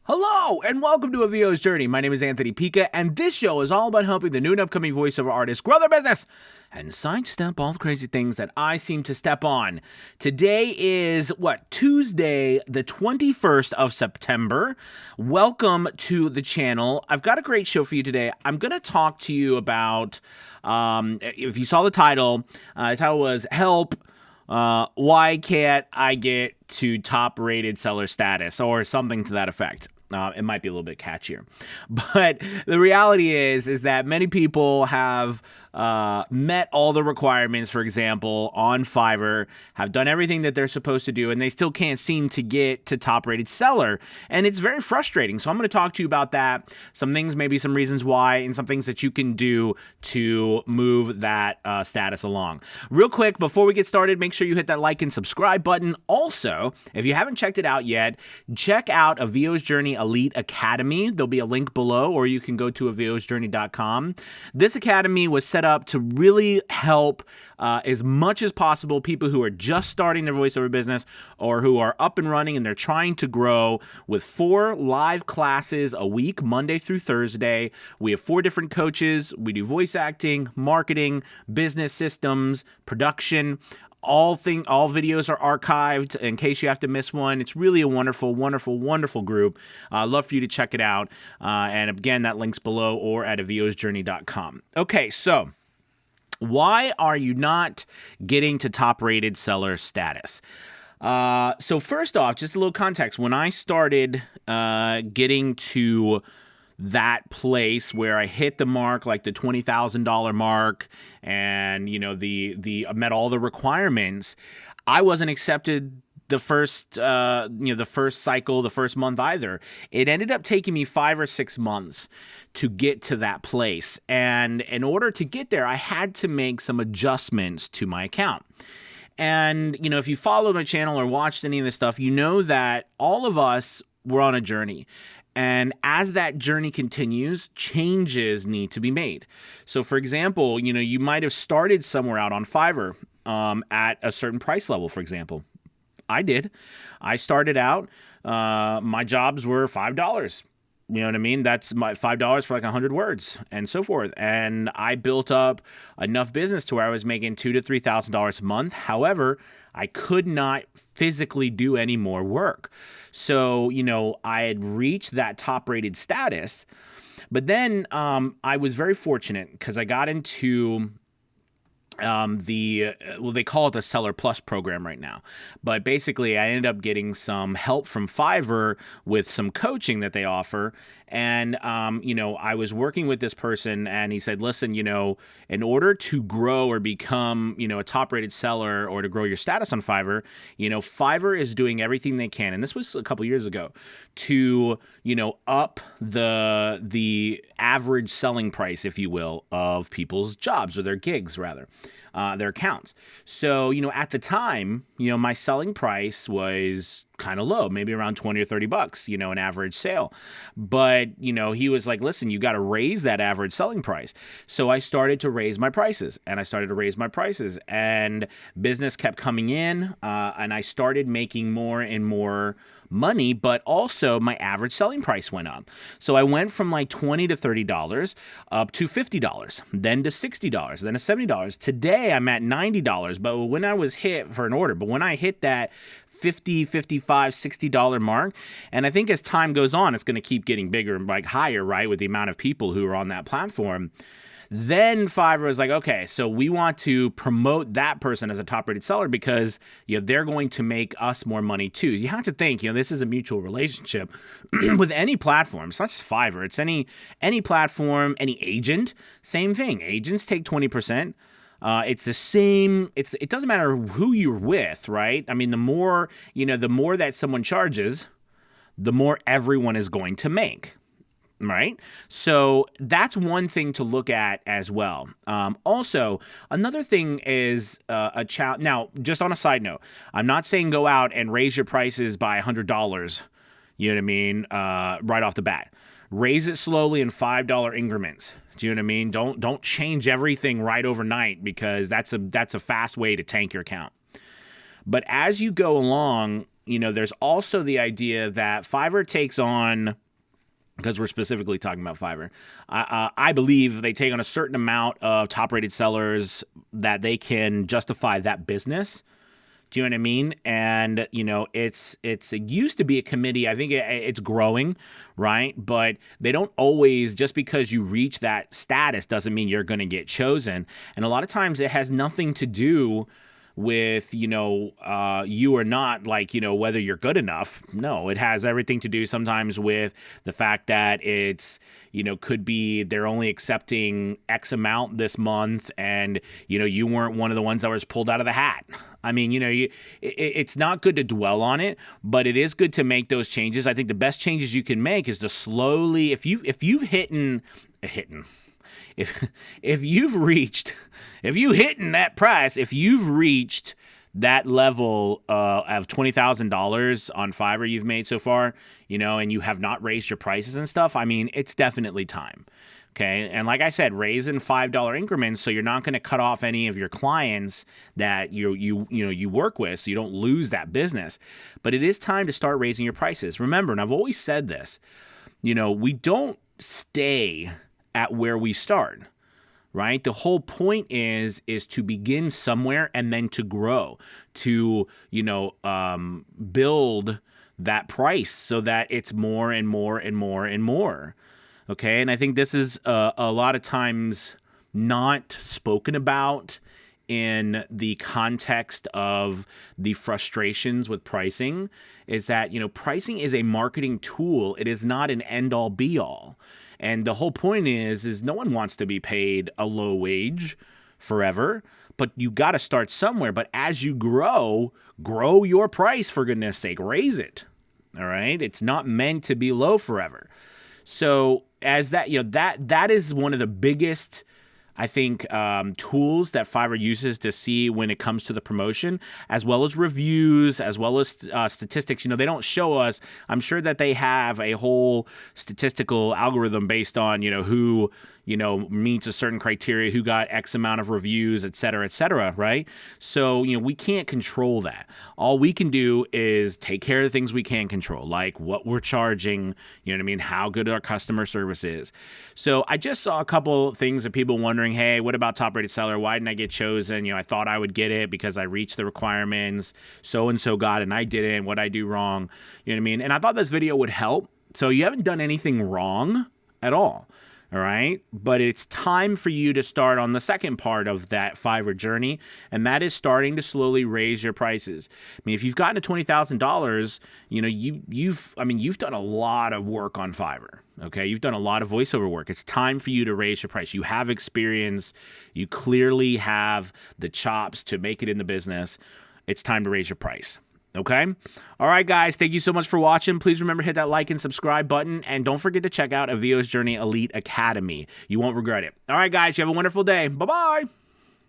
Hello, and welcome to A VO's Journey. My name is Anthony Pica, and this show is all about helping the new and upcoming voiceover artists grow their business and sidestep all the crazy things that I seem to step on. Today is, Tuesday, the 21st of September. Welcome to the channel. I've got a great show for you today. I'm going to talk to you about, if you saw the title was Help. Why can't I get to top-rated seller status, or something to that effect? It might be a little bit catchier. But the reality is that many people have met all the requirements, for example, on Fiverr, have done everything that they're supposed to do, and they still can't seem to get to top-rated seller. And it's very frustrating. So I'm going to talk to you about that, some things, maybe some reasons why, and some things that you can do to move that status along. Real quick, before we get started, make sure you hit that like and subscribe button. Also, if you haven't checked it out yet, check out A VO's Journey Elite Academy. There'll be a link below, or you can go to avosjourney.com. This academy was set up to really help as much as possible people who are just starting their voiceover business or who are up and running and they're trying to grow, with 4 live classes a week, Monday through Thursday. We have 4 different coaches. We do voice acting, marketing, business systems, production. All videos are archived in case you have to miss one. It's really a wonderful, wonderful, wonderful group. I'd love for you to check it out. And again, that link's below or at avosjourney.com. Okay, so why are you not getting to top-rated seller status? So first off, just a little context. When I started getting to that place where I hit the mark, like the $20,000 mark, and the met all the requirements, I wasn't accepted the first cycle, the first month either. It ended up taking me 5 or 6 months to get to that place, and in order to get there, I had to make some adjustments to my account. And if you followed my channel or watched any of this stuff, you know that all of us were on a journey. And as that journey continues, changes need to be made. So for example, you might have started somewhere out on Fiverr at a certain price level, for example. I did. I started out, my jobs were $5. You know what I mean? That's my $5 for like 100 words and so forth. And I built up enough business to where I was making $2,000 to $3,000 a month. However, I could not physically do any more work. So, I had reached that top-rated status. But then I was very fortunate because I got into they call it the Seller Plus program right now. But basically, I ended up getting some help from Fiverr with some coaching that they offer. And, I was working with this person, and he said, listen, in order to grow or become, a top-rated seller, or to grow your status on Fiverr, Fiverr is doing everything they can, and this was a couple years ago, to, up the average selling price, if you will, of people's jobs, or their gigs, rather. Their accounts. So, at the time, my selling price was kind of low, maybe around $20 or $30, an average sale. But, he was like, listen, you got to raise that average selling price. So I started to raise my prices, and and business kept coming in, and I started making more and more money, but also my average selling price went up. So I went from like $20 to $30 up to $50, then to $60, then to $70. Today I'm at $90, but when I was hit for an order, but when I hit that $50, $55, $60 mark, and I think as time goes on, it's going to keep getting bigger and like higher, right, with the amount of people who are on that platform. Then Fiverr was like, okay, so we want to promote that person as a top-rated seller because they're going to make us more money too. You have to think, this is a mutual relationship with any platform. It's not just Fiverr. It's any platform, any agent. Same thing. Agents take 20%. It's the same. It doesn't matter who you're with, right? I mean, the more that someone charges, the more everyone is going to make. Right? So that's one thing to look at as well. Also, another thing is a challenge. Now, just on a side note, I'm not saying go out and raise your prices by $100, you know what I mean, right off the bat. Raise it slowly in $5 increments. Do you know what I mean? Don't change everything right overnight, because that's a fast way to tank your account. But as you go along, there's also the idea that Fiverr takes on, because we're specifically talking about Fiverr, I believe they take on a certain amount of top-rated sellers that they can justify that business. Do you know what I mean? And, it used to be a committee. I think it's growing, right? But they don't always, just because you reach that status doesn't mean you're going to get chosen. And a lot of times it has nothing to do with, you or not, like, whether you're good enough. No, it has everything to do sometimes with the fact that it's, could be they're only accepting X amount this month and, you weren't one of the ones that was pulled out of the hat. I mean, it's not good to dwell on it, but it is good to make those changes. I think the best changes you can make is to slowly, if you've hitten, if you've reached that level of $20,000 on Fiverr you've made so far, and you have not raised your prices and stuff, I mean, it's definitely time. Okay. And like I said, raise in $5 increments, so you're not going to cut off any of your clients that you work with, so you don't lose that business. But it is time to start raising your prices. Remember, and I've always said this, we don't stay at where we start, right? The whole point is to begin somewhere and then to grow, to, build that price so that it's more and more and more and more. Okay. And I think this is a lot of times not spoken about in the context of the frustrations with pricing, is that, pricing is a marketing tool. It is not an end all be all. And the whole point is no one wants to be paid a low wage forever, but you got to start somewhere. But as you grow your price, for goodness sake, raise it. All right. It's not meant to be low forever. So as that, that is one of the biggest, I think, tools that Fiverr uses to see when it comes to the promotion, as well as reviews, as well as statistics. They don't show us. I'm sure that they have a whole statistical algorithm based on, who, meets a certain criteria, who got X amount of reviews, et cetera, right? So, we can't control that. All we can do is take care of the things we can control, like what we're charging, how good our customer service is. So I just saw a couple things of people wondering, hey, what about top rated seller? Why didn't I get chosen? I thought I would get it because I reached the requirements. So-and-so got it and I didn't. What'd I do wrong? And I thought this video would help. So you haven't done anything wrong at all. All right. But it's time for you to start on the second part of that Fiverr journey. And that is starting to slowly raise your prices. I mean, if you've gotten to $20,000, you've done a lot of work on Fiverr. Okay. You've done a lot of voiceover work. It's time for you to raise your price. You have experience. You clearly have the chops to make it in the business. It's time to raise your price. Okay. All right, guys. Thank you so much for watching. Please remember to hit that like and subscribe button. And don't forget to check out A VO's Journey Elite Academy. You won't regret it. All right, guys. You have a wonderful day. Bye-bye.